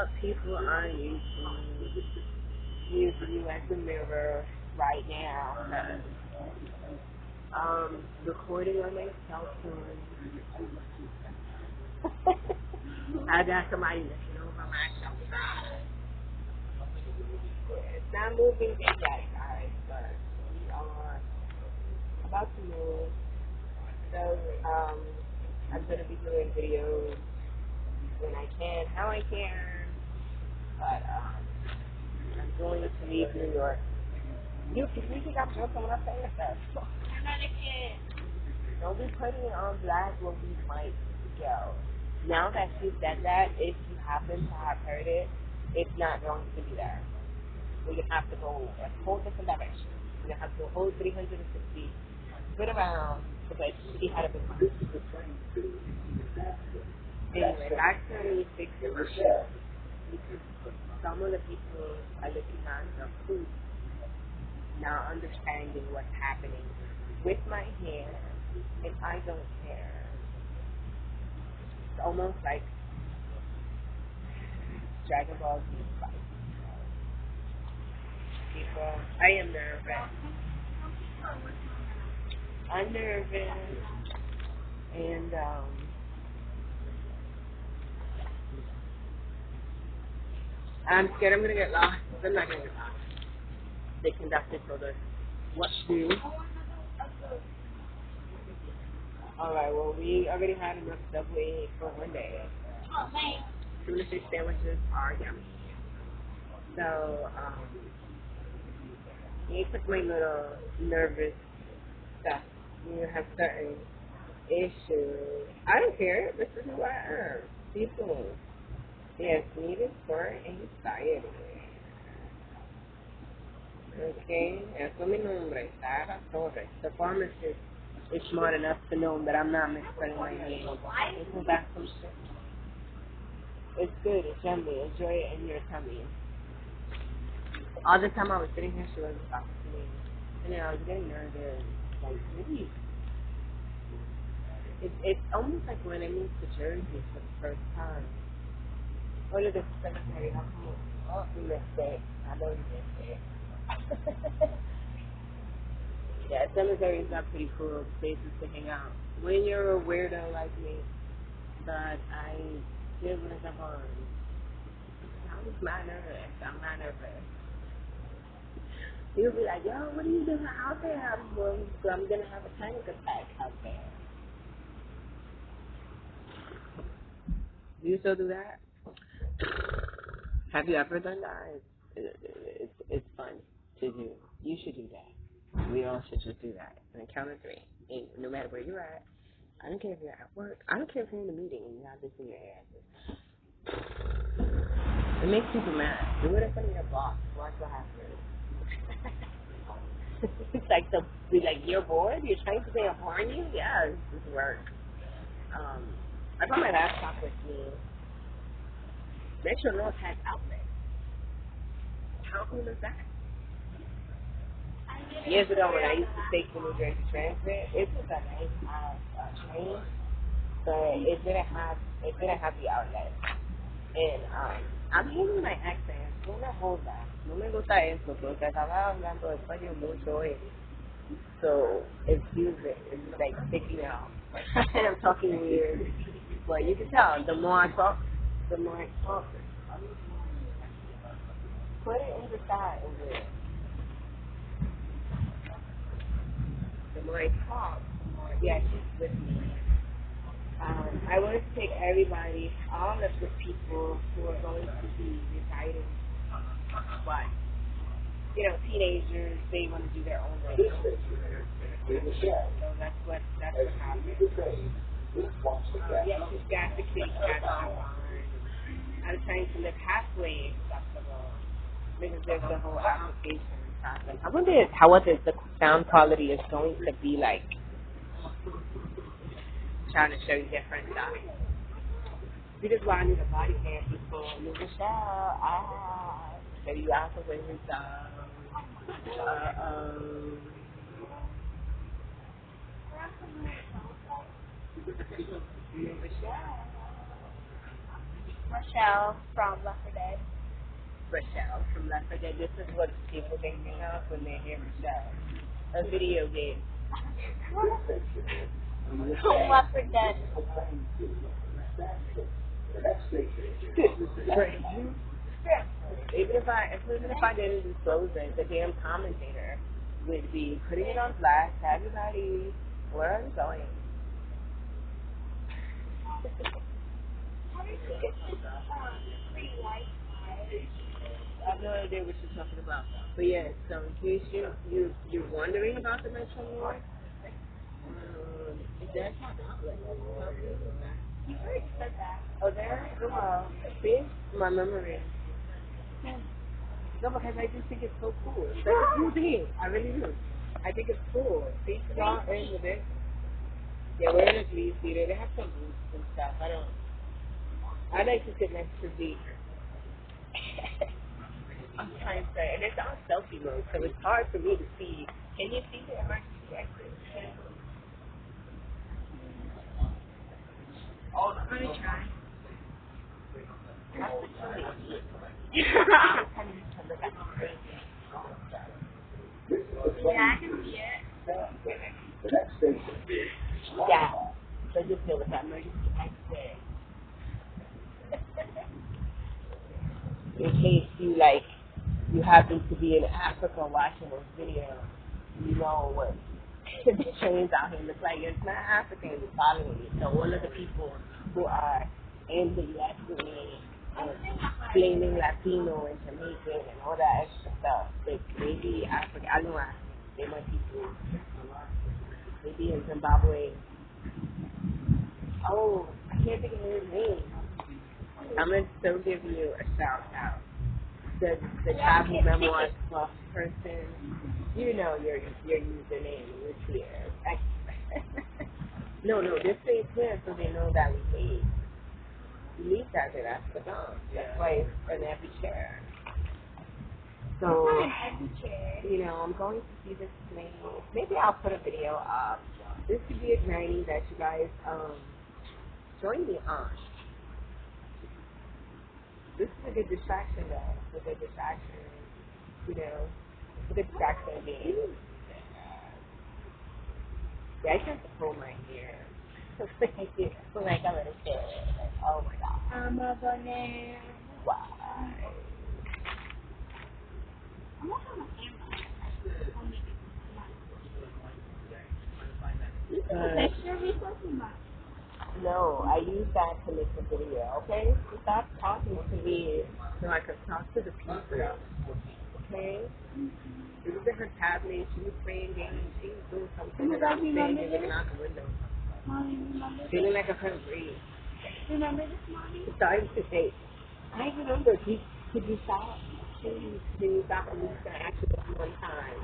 up people on YouTube using you as a mirror right now. Recording on my cell phone. I got somebody looking over my shoulder. It's not moving big yet, guys, but we are about to move. So, I'm gonna be doing videos when I can, how I can, but I'm going to leave New York. You think I'm joking when I say that? Don't be putting it on black when we might go. Now that she said that, if you happen to have heard it, it's not going to be there. We're going to have to go a whole different direction. We're going to have to go a whole 360, spin around, because she had a big one. Anyway, back to me fixing the show. Because some of the people are looking at the food, not understanding what's happening with my hair, and I don't care. It's almost like Dragon Ball Z fight. People, I am nervous. I'm nervous, and I'm scared I'm gonna get lost. I'm not gonna get lost. The conductor told us what to do. Alright, well, we already had enough Subway for one day. Tuna fish sandwiches are yummy. So, he took my little nervous stuff. You have certain issues. I don't care. This is who I am. People. Yes, needed for anxiety. Okay, eso es mi nombre, Sara Torres. The pharmacist is smart enough to know that I'm not misspelling my name. Isn't that some shit? It's good, it's yummy, enjoy it in your tummy. All the time I was sitting here, she was talking to me. And then I was getting nervous. Like, really? It's almost like when I moved to Jersey for the first time. What is the cemetery? How come? Oh, you missed it. I know you missed it. Yeah, cemeteries are pretty cool places to hang out. When you're a weirdo like me, but I did what I'm on. I was not nervous. I'm not nervous. You'll be like, yo, what are you doing out there? I'm gonna have a panic attack out there. Do you still do that? Have you ever done that? It's fun to do. You should do that. We all should just do that. And count of three. And no matter where you're at, I don't care if you're at work. I don't care if you're in a meeting and you have this in your hair. It makes people mad. Do it in front of your boss. Watch what happens. It's like you're bored. You're trying to say I'm boring you. Yeah, this works. I brought my laptop with me. Make sure no attack outlet. How cool is that? Years ago when I used to take the New Jersey Transit, it was a nice train, but it didn't have the outlet. And I'm hearing my accent. No me joda. No me gusta eso, porque estaba hablando español mucho hoy. So excuse it. It's like sticking out. I'm talking weird. But you can tell, the more I talk, put it in the side over there. The more I talk, the more, yeah, she's with me. I want to take everybody, all of the people who are going to be deciding what, teenagers, they want to do their own thing. So that's what happened. Yeah, she's got the kitty cat on. I'm trying to live halfway acceptable because there's the whole application process. I wonder what the sound quality is going to be like. Trying to show you different stuff. This is why I need a body cam before Michelle. Show you out the way stuff. Rochelle from Left 4 Dead. Rochelle from Left 4 Dead. This is what people think of when they hear Rochelle. A video game. From Left 4 Dead. Even if I didn't disclose it, the damn commentator would be putting it on blast. Everybody, where I'm going. I have no idea what you're talking about. But yeah, so in case you're wondering about the Metro North, that's not outlet. You already said that. Oh, there? Well, see? My memory. No, because I just think it's so cool. It's like a cool thing. I really do. I think it's cool. See, y'all in with it. Yeah, we're in a police theater. They have some booths and stuff. I like to sit next to Zeke. I'm trying to say, and it's on selfie mode, so it's hard for me to see. Can you see the emergency exit? Oh, I'm gonna try. I'm telling you to look at the screen. Yeah, I can see it. Yeah. So just know what that emergency exit. In case you happen to be in Africa watching this video, you know what the trains out here look like. It's not Africans following it. So all of the people who are in the U.S. with me and blaming Latino and Jamaican and all that extra stuff, but maybe Africa, I know Africans, they might be cool. Maybe in Zimbabwe. Oh, I can't think of his name. I'm going to still give you a shout out. The travel memoirs plus person, you know your username is here. No, this stays clear so they know that we paid. You leave that there, that's the dumb. That's why it's in every chair. So, you know, I'm going to see this plane. Maybe I'll put a video up. This could be a journey that you guys join me on. This is a good distraction, though. It's a good distraction, you know. It's a good distraction game. Yeah, I can't pull my hair. Like a little kid. Like, oh my god. I'm a banana. Why? No, I use that to make the video, okay? So stop talking to me so I can talk to the people, okay? This is her tablet, she was playing games, she was doing something, and I'm standing looking out the window. Mommy, remember this? Feeling like a front breeze. Remember this, Mommy? It's starting to say, I remember, could you stop? Please, can you stop at least to ask you this one time?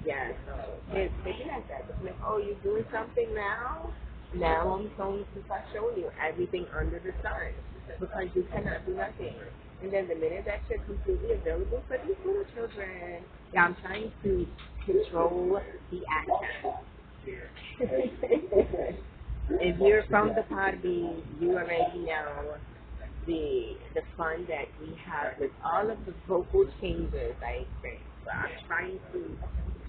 Yeah, so it's maybe like that. It's like, oh, you're doing something now? Now I'm going to start showing you everything under the sun because you cannot do nothing. And then the minute that you're completely available for these little children, yeah, I'm trying to control the accent. If you're from the Podbean, you already know the fun that we have with all of the vocal changes I experience. So I'm trying to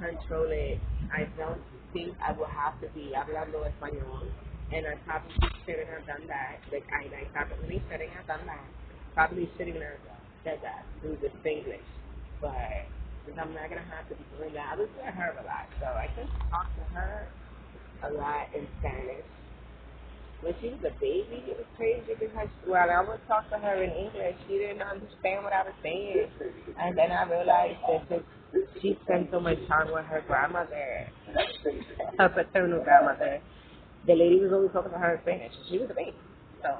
control it. I don't think I will have to be hablando español, and I probably shouldn't have done that. Like I probably shouldn't have done that. Probably shouldn't have said that through the English, but I'm not gonna have to be doing that. I was with her a lot, so I could talk to her a lot in Spanish. When she was a baby, it was crazy because when I would talk to her in English, she didn't understand what I was saying. And then I realized that since she spent so much time with her grandmother, her paternal grandmother, the lady was always talking to her in Spanish. She was a baby. So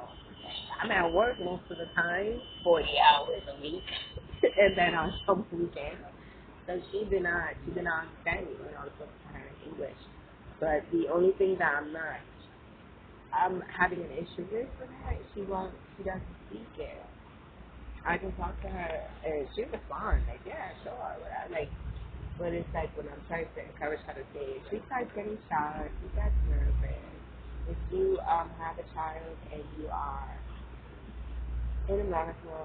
I'm at work most of the time, 40 hours a week, and then on some weekends. So she did not understand me when I was talking to her in English. But the only thing that I'm having an issue with her. She doesn't speak it. I can talk to her and she'll respond, like, yeah, sure, whatever. Like, but it's like when I'm trying to encourage her to say it, she starts getting shy, she gets nervous. if you have a child and you are in America,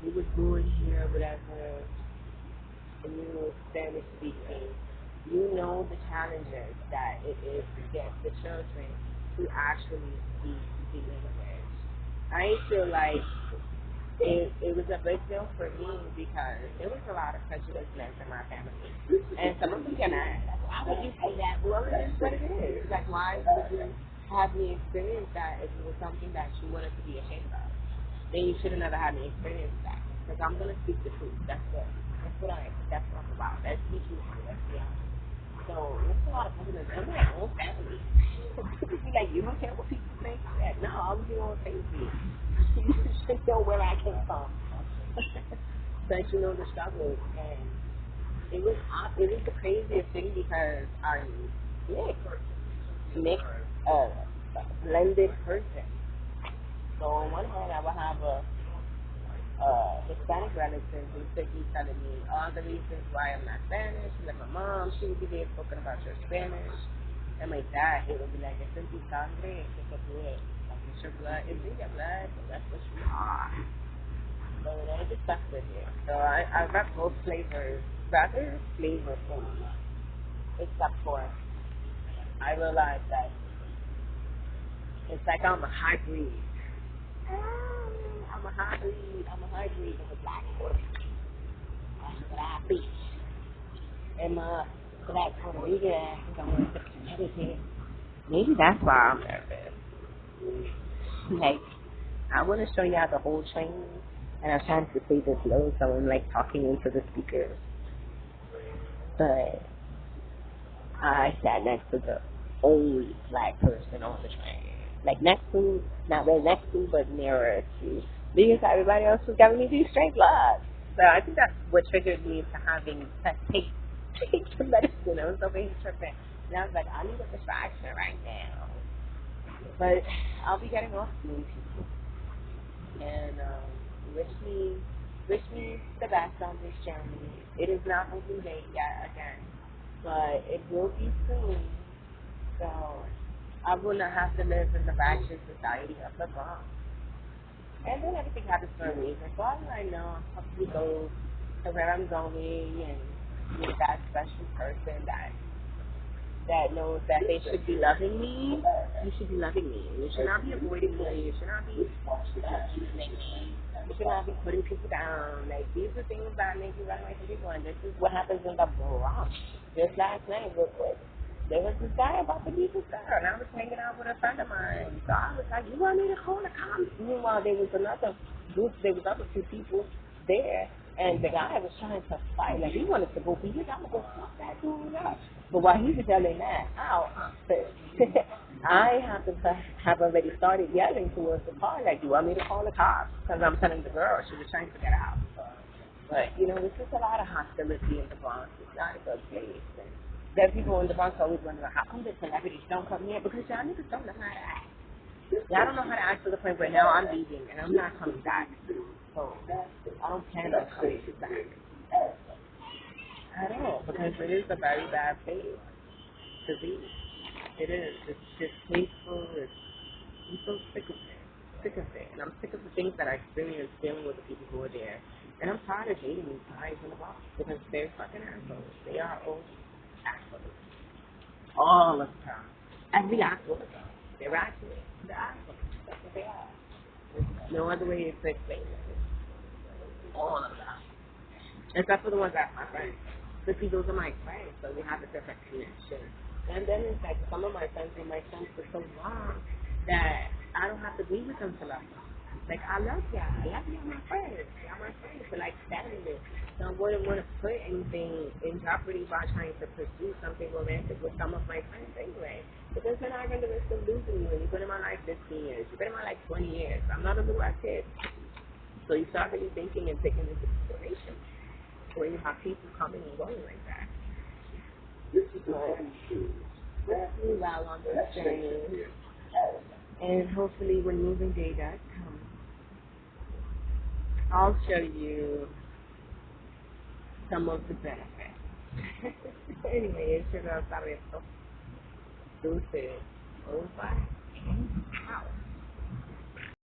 you were born here, whatever, and you're Spanish speaking, you know the challenges that it is to get the children to actually speak the language. I feel like it was a big deal for me because there was a lot of prejudiceness in my family. And some of them can ask, why would you say that? Well, it is what it is. Like, why would you have me experience that if it was something that you wanted to be ashamed of? Then you should have never had me experience that. Because I'm going to speak the truth. That's what I'm about. That's the truth. That's the honest. So, there's a lot of prejudice in my own family. People be like, you don't care what people think? Yeah, no, I was going to face me. You should know where I came from. But you know the struggle, and it was the craziest thing because I'm mixed, blended person. So on one hand, I would have a Hispanic relative who could be telling me all the reasons why I'm not Spanish. Like my mom, she would be there talking about your Spanish, and my dad, he would be like, "It's in tu sangre, it's in tu blood. Like it's your blood, it's in your blood, so that's what you are." So I just stuck with it. So I rep both flavors, rather flavorful, except for I realized that it's like I'm a hybrid. I'm a hybrid of a black Puerto Rican. That's what I be. And my black Puerto Rican ass is on the Connecticut. Maybe that's why I'm nervous. Like, I want to show y'all the whole train, and I'm trying to say this low, so I'm like talking into the speakers. But I sat next to the only black person on the train. Like next to, not really next to, but nearer to. Because everybody else was giving me these straight looks. So I think that's what triggered me to having to take some medicine. I was over here tripping. And I was like, I need a distraction right now. But I'll be getting off soon, people. And wish me the best on this journey. It is not moving day yet again, but it will be soon. So I will not have to live in the ratchet society of the Bronx. And then everything happens for a reason. So I know I'm probably go to where I'm going and be that special person that knows that they should be loving me. You should be loving me. You should not be avoiding me. You should not be using me. You should not be putting people down. Like, these are things that make you run away from people. And this is what happens in the Bronx. Just last night, real quick. There was this guy about to beat this girl, and I was hanging out with a friend of mine. So I was like, you want me to call the cops? Meanwhile, there was another group, there was other two people there, and the guy was trying to fight. Like, he wanted to go beat his, I'm going to go fuck that dude up. But while he was yelling that out, I happened to have already started yelling towards the car, like, you want me to call the cops? Because I'm telling the girl she was trying to get out. But, you know, there's just a lot of hostility in the Bronx. It's not a good place. And there are people in the Bronx always wondering, how come the celebrities don't come here? Because y'all niggas don't know how to act. Y'all don't know how to act to the point where now I'm leaving and I'm not coming back. So I don't plan on coming back at all because it is a very bad place to be. It is. It's distasteful. I'm so sick of it. Sick of it. And I'm sick of the things that I experienced dealing with the people who are there. And I'm tired of dating these guys in the box because they're fucking assholes. They are all assholes. All of them. Every asshole of them. They're actually the assholes. That's what they are. There's no other way to explain it. All of them. Except for the ones that are my friends. But see, those are my friends, so we have a different connection. And then it's like some of my friends were my friends for so long that I don't have to be with them to love them. Like, I love y'all. I love y'all, my friends. Y'all my friends for like standing there. So I wouldn't want to put anything in jeopardy by trying to pursue something romantic with some of my friends anyway. Because then I run the risk of losing you. And you've been in my life 15 years. You've been in my life 20 years. I'm not a little kid. So you start really thinking and taking into consideration where you have people coming and going like that. But do well on this journey. And hopefully when moving day does come, I'll show you some of the benefits. Anyway, it's your girl Sabrina. Deuces. Over